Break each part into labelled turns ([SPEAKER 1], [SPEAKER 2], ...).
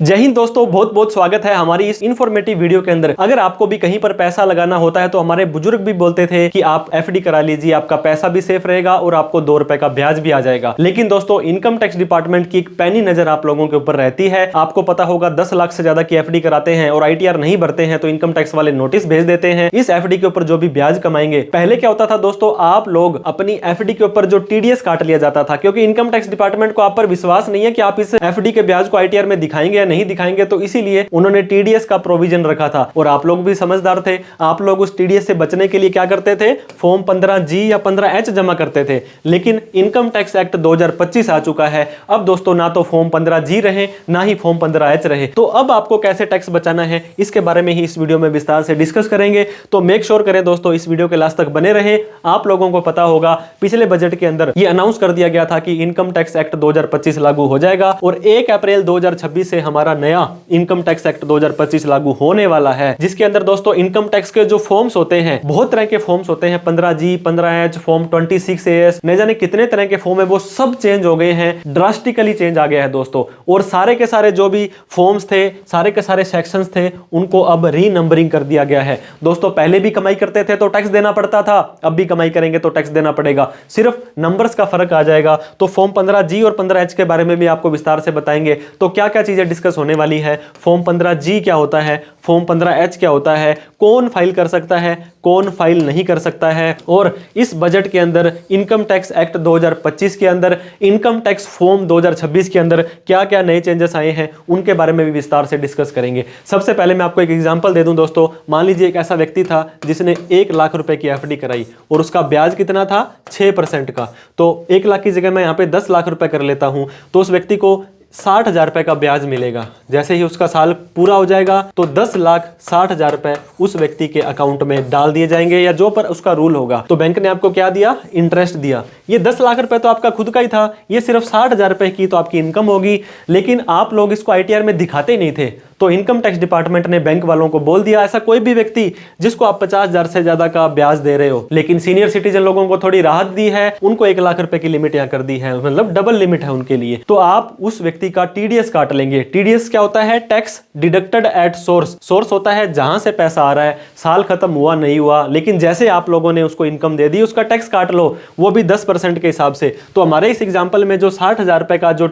[SPEAKER 1] जय हिंद दोस्तों, बहुत बहुत स्वागत है हमारी इस इन्फॉर्मेटिव वीडियो के अंदर। अगर आपको भी कहीं पर पैसा लगाना होता है तो हमारे बुजुर्ग भी बोलते थे कि आप एफडी करा लीजिए, आपका पैसा भी सेफ रहेगा और आपको 2 रुपए का ब्याज भी आ जाएगा। लेकिन दोस्तों, इनकम टैक्स डिपार्टमेंट की एक पैनी नजर आप लोगों के ऊपर रहती है। आपको पता होगा 10 लाख से ज्यादा की एफडी कराते हैं और आईटीआर नहीं भरते हैं तो इनकम टैक्स वाले नोटिस भेज देते हैं इस एफडी के ऊपर जो भी ब्याज कमाएंगे। पहले क्या होता था दोस्तों, आप लोग अपनी एफडी के ऊपर जो टीडीएस काट लिया जाता था, क्योंकि इनकम टैक्स डिपार्टमेंट को आप पर विश्वास नहीं है कि आप इस एफडी के ब्याज को आईटीआर में दिखाएंगे या नहीं दिखाएंगे, तो इसीलिए उन्होंने टीडीएस का प्रोविजन रखा था। और आप लोग भी समझदार थे, आप लोग उस टीडीएस से बचने के लिए क्या करते थे, फॉर्म 15G या 15H जमा करते थे। लेकिन इनकम टैक्स एक्ट 2025 आ चुका है। अब दोस्तों, ना तो फॉर्म 15G रहे ना ही फॉर्म 15H रहे, तो अब आपको कैसे टैक्स बचाना है इसके बारे में ही इस वीडियो में विस्तार से डिस्कस करेंगे। तो मेक श्योर करें दोस्तों, इस वीडियो के लास्ट तक बने रहे। आप लोगों को पता होगा पिछले बजट के अंदर यह अनाउंस कर दिया गया था कि इनकम टैक्स एक्ट 2025 लागू हो जाएगा और 1 अप्रैल 2026 से हमारा नया इनकम टैक्स एक्ट 2025 लागू होने वाला है, जिसके अंदर दोस्तों इनकम टैक्स के जो फॉर्म्स होते हैं, बहुत तरह के फॉर्म्स होते हैं, 15G, 15H, फॉर्म 26AS, न जाने कितने तरह के फॉर्म है, वो सब चेंज हो गए हैं। ड्रास्टिकली चेंज आ गया है दोस्तों। और सारे के सारे जो भी फॉर्म्स थे, सारे के सारे सेक्शंस थे, उनको अब रीनंबरिंग कर दिया गया है। दोस्तों, पहले भी कमाई करते थे तो टैक्स देना पड़ता था, अब भी कमाई करेंगे तो टैक्स देना पड़ेगा, सिर्फ नंबर्स का फर्क आ जाएगा। तो फॉर्म 15G और 15H के बारे में भी आपको विस्तार से बताएंगे। तो क्या क्या चीजें डिस्कस होने वाली है, फॉर्म 15G क्या होता है, फॉर्म 15H क्या होता है, कौन फाइल कर सकता है, कौन फाइल नहीं कर सकता है, और इस बजट के अंदर इनकम टैक्स एक्ट 2025 के अंदर इनकम टैक्स फॉर्म 2026 के अंदर क्या क्या नए चेंजेस आए हैं, उनके बारे में भी विस्तार से डिस्कस करेंगे। सबसे पहले मैं आपको एक एग्जांपल दे दूं दोस्तों। मान लीजिए एक ऐसा व्यक्ति था जिसने 1 लाख रुपए की एफडी कराई और उसका ब्याज कितना था, 6% का। तो 1 लाख की जगह मैं यहां पे 10 लाख रुपए कर लेता हूं, तो उस व्यक्ति को 60,000 रुपए का ब्याज मिलेगा। जैसे ही उसका साल पूरा हो जाएगा तो 10,60,000 रुपए उस व्यक्ति के अकाउंट में डाल दिए जाएंगे, या जो पर उसका रूल होगा। तो बैंक ने आपको क्या दिया, इंटरेस्ट दिया। ये 10 लाख रुपए तो आपका खुद का ही था, ये सिर्फ 60,000 रुपए की तो आपकी इनकम होगी। लेकिन आप लोग इसको आईटीआर में दिखाते नहीं थे, तो इनकम टैक्स डिपार्टमेंट ने बैंक वालों को बोल दिया, ऐसा कोई भी व्यक्ति जिसको आप 50,000 से ज्यादा का ब्याज दे रहे हो, लेकिन सीनियर सिटीजन लोगों को थोड़ी राहत दी है, उनको 1 लाख रुपए की लिमिट यहां कर दी है, मतलब डबल लिमिट है उनके लिए। तो आप उस व्यक्ति का टीडीएस काट लेंगे। टीडीएस क्या होता है, tax deducted at source. Source होता है जहां से पैसा आ रहा है, साल खत्म हुआ नहीं हुआ, लेकिन जैसे आप लोगों ने उसको इनकम दे दी, उसका टैक्स काट लो, वो भी 10% के हिसाब से। तो हमारे इस एग्जाम्पल में जो 60,000 रुपए का जो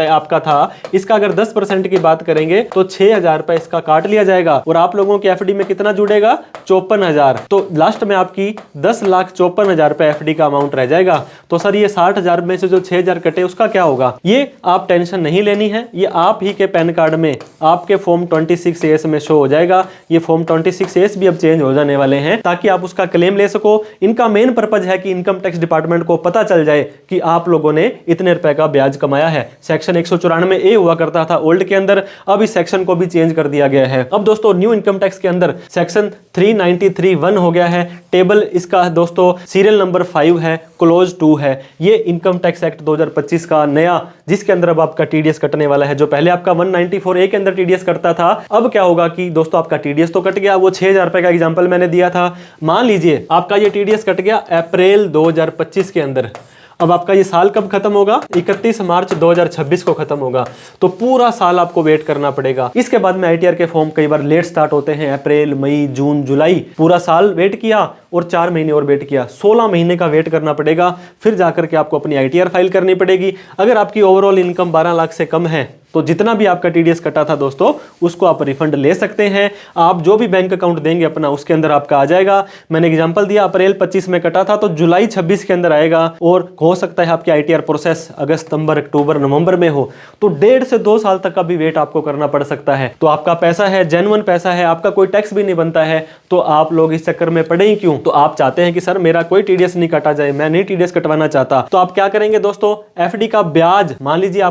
[SPEAKER 1] आपका था, इसका अगर 10% की बात करेंगे तो 6,000 रुपए इसका काट लिया जाएगा और आप लोगों की एफडी में कितना जुड़ेगा, 54,000। तो लास्ट में आपकी 10,54,000 रुपए एफडी का अमाउंट रह जाएगा। तो सर, ये 60,000 में से जो 6,000 कटे उसका क्या होगा, ये आप टेंशन नहीं लेनी है, ये आप ही के पैन कार्ड में आपके फॉर्म 26AS में शो हो जाएगा। ये फॉर्म 26AS भी अब चेंज हो जाने वाले हैं ताकि आप उसका क्लेम ले सको। इनका मेन पर्पज है कि इनकम टैक्स डिपार्टमेंट को पता चल जाए कि आप लोगों ने इतने रुपए का ब्याज कमाया है। सेक्शन 194A हुआ करता था ओल्ड के अंदर, अब इस सेक्शन को भी चेंज कर दिया गया है। अब दोस्तों, न्यू इनकम टैक्स के अंदर सेक्शन 393(1) हो गया है। टेबल इसका दोस्तों सीरियल नंबर 5 है, क्लोज 2 है। ये इनकम टैक्स एक्ट 2025 का नया, जिसके अंदर अब आपका टीडीएस कटने वाला है। जो पहले आपका 194A के अंदर टीडीएस कटता था, अब क्या होगा कि दोस्तों आपका टीडीएस तो कट गया, वो 6,000 रुपए का एग्जाम्पल मैंने दिया था। मान लीजिए आपका ये टीडीएस कट गया अप्रैल 2025 के अंदर। अब आपका ये साल कब खत्म होगा, 31 मार्च 2026 को खत्म होगा। तो पूरा साल आपको वेट करना पड़ेगा। इसके बाद में आईटीआर के फॉर्म कई बार लेट स्टार्ट होते हैं, अप्रैल, मई, जून, जुलाई, पूरा साल वेट किया और 4 महीने और वेट किया, 16 महीने का वेट करना पड़ेगा। फिर जाकर के आपको अपनी आईटीआर फाइल करनी पड़ेगी। अगर आपकी ओवरऑल इनकम 12 लाख से कम है तो जितना भी आपका टीडीएस कटा था दोस्तों, उसको आप रिफंड ले सकते हैं। आप जो भी बैंक अकाउंट देंगे अपना, उसके अंदर आपका आ जाएगा। मैंने एग्जांपल दिया, अप्रैल 25 में कटा था तो जुलाई 26 के अंदर आएगा। और हो सकता है आपकी आईटीआर प्रोसेस अगस्त, सितंबर, अक्टूबर, नवंबर में हो, तो 1.5 से 2 साल तक का भी वेट आपको करना पड़ सकता है। तो आपका पैसा है, जेन्युइन पैसा है, आपका कोई टैक्स भी नहीं बनता है, तो आप लोग इस चक्कर में पड़े ही क्यों। तो आप चाहते हैं कि सर मेरा कोई टीडीएस नहीं काटा जाए, मैं नहीं टीडीएस कटवाना चाहता, तो आप क्या करेंगे दोस्तों, एफडी का ब्याज, मान लीजिए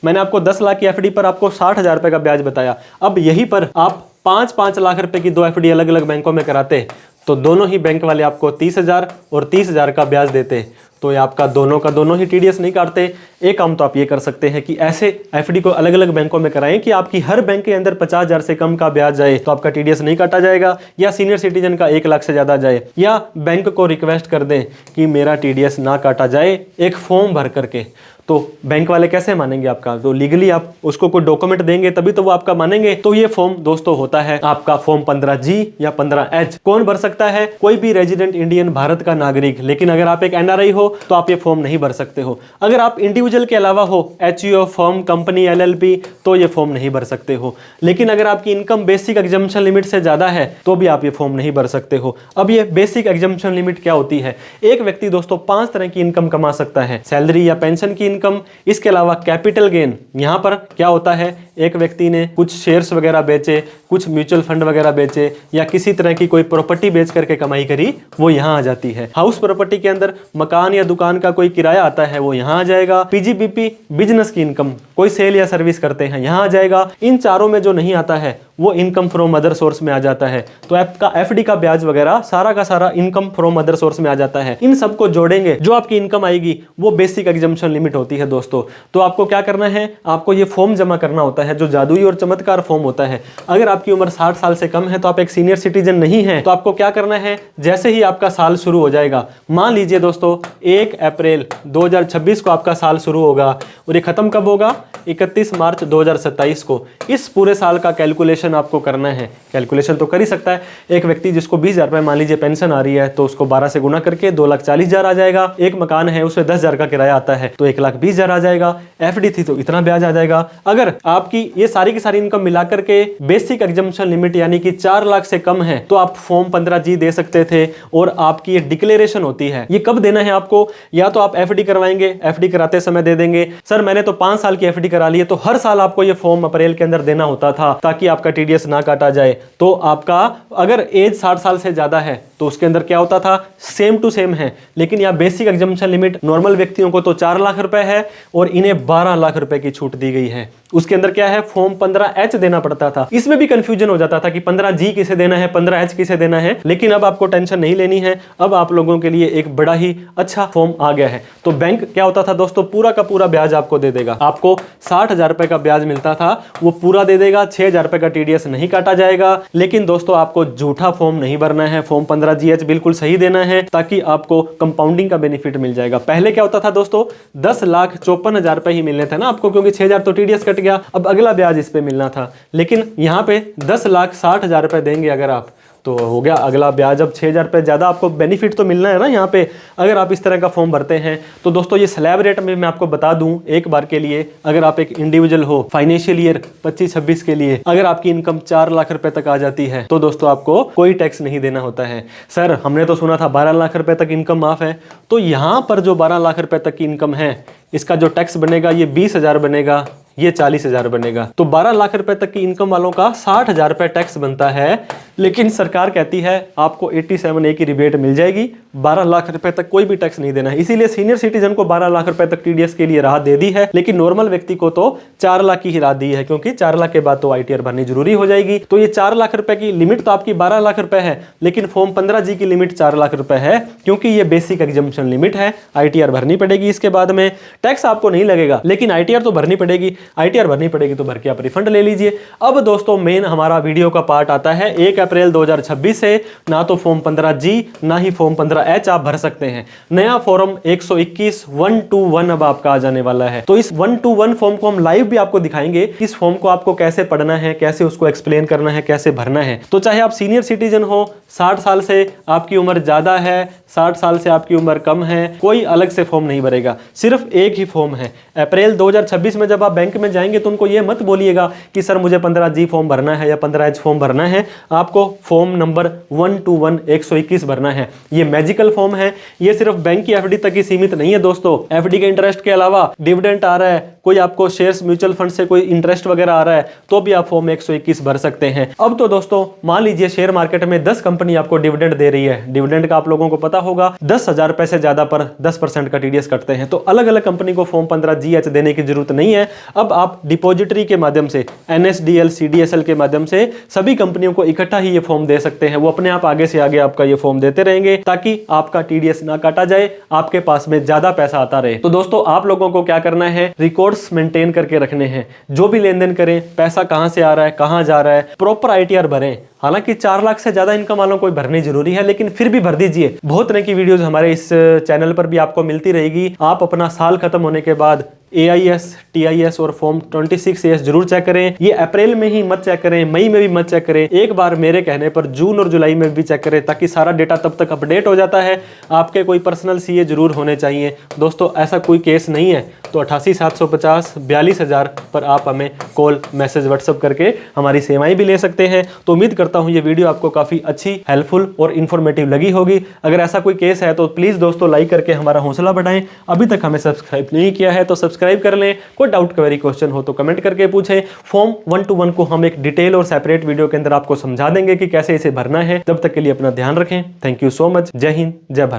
[SPEAKER 1] मैंने आपको 10 लाख की एफडी पर आपको 60,000 रुपए का ब्याज बताया। अब यही पर आप 5-5 लाख रुपए की 2 एफडी अलग अलग बैंकों में कराते, तो दोनों ही बैंक वाले आपको 30,000 और 30,000 का ब्याज देते, तो ये आपका दोनों का दोनों ही टीडीएस नहीं काटते। एक काम तो आप ये कर सकते हैं कि ऐसे एफडी को अलग अलग बैंकों में कराएं कि आपकी हर बैंक के अंदर 50,000 से कम का ब्याज जाए तो आपका टीडीएस नहीं काटा जाएगा, या सीनियर सिटीजन का 1 लाख से ज्यादा जाए, या बैंक को रिक्वेस्ट कर दें कि मेरा टीडीएस ना काटा जाए एक फॉर्म भर करके। तो बैंक वाले कैसे मानेंगे आपका? तो लीगली आप उसको कोई डॉक्यूमेंट देंगे तभी तो वो आपका मानेंगे। तो ये फॉर्म दोस्तों होता है आपका फॉर्म 15G या 15H। कौन भर सकता है? कोई भी रेजिडेंट इंडियन भारत का नागरिक। लेकिन अगर आप एक NRI हो तो आप ये फॉर्म नहीं भर सकते हो। अगर आप इंडिविजुअल के अलावा हो, HUO, फर्म, कंपनी, LLP, तो ये फॉर्म नहीं भर सकते हो। लेकिन अगर आपकी इनकम बेसिक एग्जम्पशन लिमिट से ज्यादा है तो भी आप ये फॉर्म नहीं भर सकते हो। अब ये बेसिक एग्जम्पशन लिमिट क्या होती है? एक व्यक्ति दोस्तों 5 तरह की इनकम कमा सकता है। सैलरी या पेंशन की इनकम, इसके अलावा कैपिटल गेन। यहां पर क्या होता है, एक व्यक्ति ने कुछ शेयर्स वगैरह बेचे, कुछ म्यूचुअल फंड वगैरह बेचे या किसी तरह की कोई प्रॉपर्टी बेच करके कमाई करी, वो यहां आ जाती है। हाउस प्रॉपर्टी के अंदर मकान या दुकान का कोई किराया आता है, वो यहां आ जाएगा। PGBP बिजनेस की इनकम, कोई सेल या सर्विस करते हैं, यहां आ जाएगा। इन चारों में जो नहीं आता है वो इनकम फ्रॉम अदर सोर्स में आ जाता है। तो आपका FD का ब्याज वगैरह सारा का सारा इनकम फ्रॉम अदर सोर्स में आ जाता है। इन सबको जोड़ेंगे, जो आपकी इनकम आएगी वो बेसिक एग्जम्पशन लिमिट होती है दोस्तों। तो आपको क्या करना है, आपको ये फॉर्म जमा करना होता है, जो जादुई और चमत्कार फॉर्म होता है। अगर आपकी उम्र 60 साल से कम है तो आप एक सीनियर सिटीजन नहीं है, तो आपको क्या करना है, जैसे ही आपका साल शुरू हो जाएगा, मान लीजिए दोस्तों 1 अप्रैल 2026 को आपका साल शुरू होगा और ये खत्म कब होगा, 31 मार्च 2027 को। इस पूरे साल का कैलकुलेशन आपको करना है। कैलकुलेशन तो कर ही सकता है। एक व्यक्ति जिसको 20,000 रुपए मान लीजिए पेंशन आ रही है, तो उसको 12 से गुना करके 2,40,000 आ जाएगा। एक मकान है उसमें 10,000 का किराया आता है तो 1,20,000 आ जाएगा। FD थी तो इतना ब्याज आ जाएगा। अगर आपकी ये सारी की सारी इनकम मिलाकर के बेसिक एग्जम्पशन लिमिट यानी कि 4 लाख से कम है तो आप फॉर्म 15G दे सकते थे। और आपकी ये डिक्लेरेशन होती है, ये कब देना है आपको, या तो आप FD करवाएंगे, FD कराते समय दे देंगे, सर मैंने तो 5 साल की FD करा ली है, तो हर साल आपको ये फॉर्म अप्रैल के अंदर देना होता था ताकि आपका TDS ना काटा जाए। तो आपका अगर एज 60 साल से ज्यादा है तो उसके अंदर क्या होता था, सेम टू सेम है। लेकिन यह बेसिक एग्जम्पशन लिमिट नॉर्मल व्यक्तियों को तो 4 लाख रुपए है और इन्हें 12 लाख रुपए की छूट दी गई है। उसके अंदर क्या है, फॉर्म 15H देना पड़ता था। इसमें भी कंफ्यूजन हो जाता था कि 15G किसे देना है, 15H किसे देना है। लेकिन अब आपको टेंशन नहीं लेनी है, अब आप लोगों के लिए एक बड़ा ही अच्छा फॉर्म आ गया है। तो बैंक क्या होता था दोस्तों, पूरा का पूरा ब्याज आपको दे देगा। आपको 60,000 रुपए का ब्याज मिलता था वो पूरा दे देगा, 6,000 रुपए का TDS नहीं काटा जाएगा। लेकिन दोस्तों आपको झूठा फॉर्म नहीं भरना है, फॉर्म 15GH बिल्कुल सही देना है ताकि आपको कंपाउंडिंग का बेनिफिट मिल जाएगा। पहले क्या होता था दोस्तों, 10,54,000 रुपए ही मिलने थे ना आपको, क्योंकि 6,000 तो TDS कट गया। अब अगला ब्याज इस पे मिलना था, लेकिन यहां पे 10,60,000 रुपए देंगे अगर आप, तो हो गया अगला ब्याज। अब 6,000 रुपए ज्यादा आपको बेनिफिट तो मिलना है ना यहाँ पे, अगर आप इस तरह का फॉर्म भरते हैं। तो दोस्तों ये स्लैब रेट में मैं आपको बता दूं एक बार के लिए, अगर आप एक इंडिविजुअल हो, फाइनेंशियल ईयर 25-26 के लिए अगर आपकी इनकम 4 लाख रुपए तक आ जाती है तो दोस्तों आपको कोई टैक्स नहीं देना होता है। सर हमने तो सुना था 12 लाख रुपए तक इनकम माफ है, तो यहाँ पर जो 12 लाख रुपए तक की इनकम है इसका जो टैक्स बनेगा ये 20,000 बनेगा, ये 40,000 बनेगा। तो 12 लाख रुपए तक की इनकम वालों का 60,000 रुपए टैक्स बनता है। लेकिन सरकार कहती है आपको 87A की रिबेट मिल जाएगी, 12 लाख रुपए तक कोई भी टैक्स नहीं देना है। इसीलिए सीनियर सिटीजन को 12 लाख रुपए तक TDS के लिए राहत दे दी है, लेकिन नॉर्मल व्यक्ति को तो 4 लाख की ही राहत दी है, क्योंकि 4 लाख के बाद तो ITR भरनी जरूरी हो जाएगी। तो ये 4 लाख रुपए की लिमिट तो आपकी 12 लाख रुपए है, लेकिन फॉर्म 15G की लिमिट 4 लाख रुपए है, क्योंकि ये बेसिक एग्जम्पशन लिमिट है। ITR भरनी पड़ेगी, इसके बाद में टैक्स आपको नहीं लगेगा, लेकिन ITR तो भरनी पड़ेगी। ITR भरनी पड़ेगी तो भर के आप रिफंड ले लीजिए। अब दोस्तों मेन हमारा वीडियो का पार्ट आता है 1 अप्रैल 2026 से ना तो फॉर्म 15G ना ही फॉर्म 15H आप भर सकते हैं। नया फॉर्म 121 121 अब आपका आ जाने वाला है। तो इस 121 फॉर्म को हम लाइव भी आपको दिखाएंगे। इस फॉर्म को आपको कैसे पढ़ना है, कैसे उसको एक्सप्लेन करना है, कैसे भरना है। तो चाहे आप सीनियर सिटीजन हो, 60 साल से आपकी उम्र ज्यादा है, 60 साल से आपकी उम्र कम है, कोई अलग से फॉर्म नहीं भरेगा, सिर्फ एक ही फॉर्म है। अप्रैल 2026 में जब आप बैंक में जाएंगे तो उनको ये मत बोलिएगा कि सर मुझे 15G फॉर्म भरना है या 15H फॉर्म भरना है, आपको फॉर्म नंबर 121 121 भरना है। ये मैजिकल फॉर्म है, ये सिर्फ बैंक की FD तक ही सीमित नहीं है दोस्तों। FD के इंटरेस्ट के अलावा डिविडेंड आ रहा है, कोई आपको शेयर्स म्यूचुअल फंड से कोई इंटरेस्ट वगैरह आ रहा है तो भी आप फॉर्म 121 भर सकते हैं। अब तो दोस्तों मान लीजिए शेयर मार्केट में 10 कंपनी आपको डिविडेंड दे रही है, डिविडेंड का आप लोगों को पता होगा 10,000 रुपए से ज्यादा पर 10% का TDS कटते हैं। तो अलग अलग कंपनी को फॉर्म 15GH देने की जरूरत नहीं है। अब आप डिपॉजिटरी के माध्यम से, NSDL CDSL के माध्यम से सभी कंपनियों को इकट्ठा ही ये फॉर्म दे सकते हैं। वो अपने आप आगे से आगे आपका ये फॉर्म देते रहेंगे ताकि आपका TDS ना काटा जाए, आपके पास में ज्यादा पैसा आता रहे। तो दोस्तों आप लोगों को क्या करना है, रिकॉर्ड्स मेंटेन करके रखने हैं। जो भी लेन देन करें, पैसा कहां से आ रहा है, कहां जा रहा है, प्रॉपर ITR भरें। हालांकि 4 लाख से ज्यादा इनकम वालों को भरनी जरूरी है, लेकिन फिर भी भर दीजिए। बहुत तरह की वीडियोस हमारे इस चैनल पर भी आपको मिलती रहेगी। आप अपना साल खत्म होने के बाद AIS, TIS और फॉर्म 26A जरूर चेक करें। ये अप्रैल में ही मत चेक करें, मई में भी मत चेक करें, एक बार मेरे कहने पर जून और जुलाई में भी चेक करें, ताकि सारा डेटा तब तक अपडेट हो जाता है। आपके कोई पर्सनल CA जरूर होने चाहिए दोस्तों, ऐसा कोई केस नहीं है तो 88 750 42,000 पर आप हमें कॉल, मैसेज, व्हाट्सअप करके हमारी सेवाएं भी ले सकते हैं। तो उम्मीद करता हूं ये वीडियो आपको काफी अच्छी, हेल्पफुल और इन्फॉर्मेटिव लगी होगी। अगर ऐसा कोई केस है तो प्लीज दोस्तों लाइक करके हमारा हौसला बढ़ाएं। अभी तक हमें सब्सक्राइब नहीं किया है तो सब्सक्राइब कर लें। कोई डाउट, क्वेरी, क्वेश्चन हो तो कमेंट करके पूछें। फॉर्म 1-to-1 को हम एक डिटेल और सेपरेट वीडियो के अंदर आपको समझा देंगे कि कैसे इसे भरना है। तब तक के लिए अपना ध्यान रखें। Thank you so much. जय हिंद, जय भारत।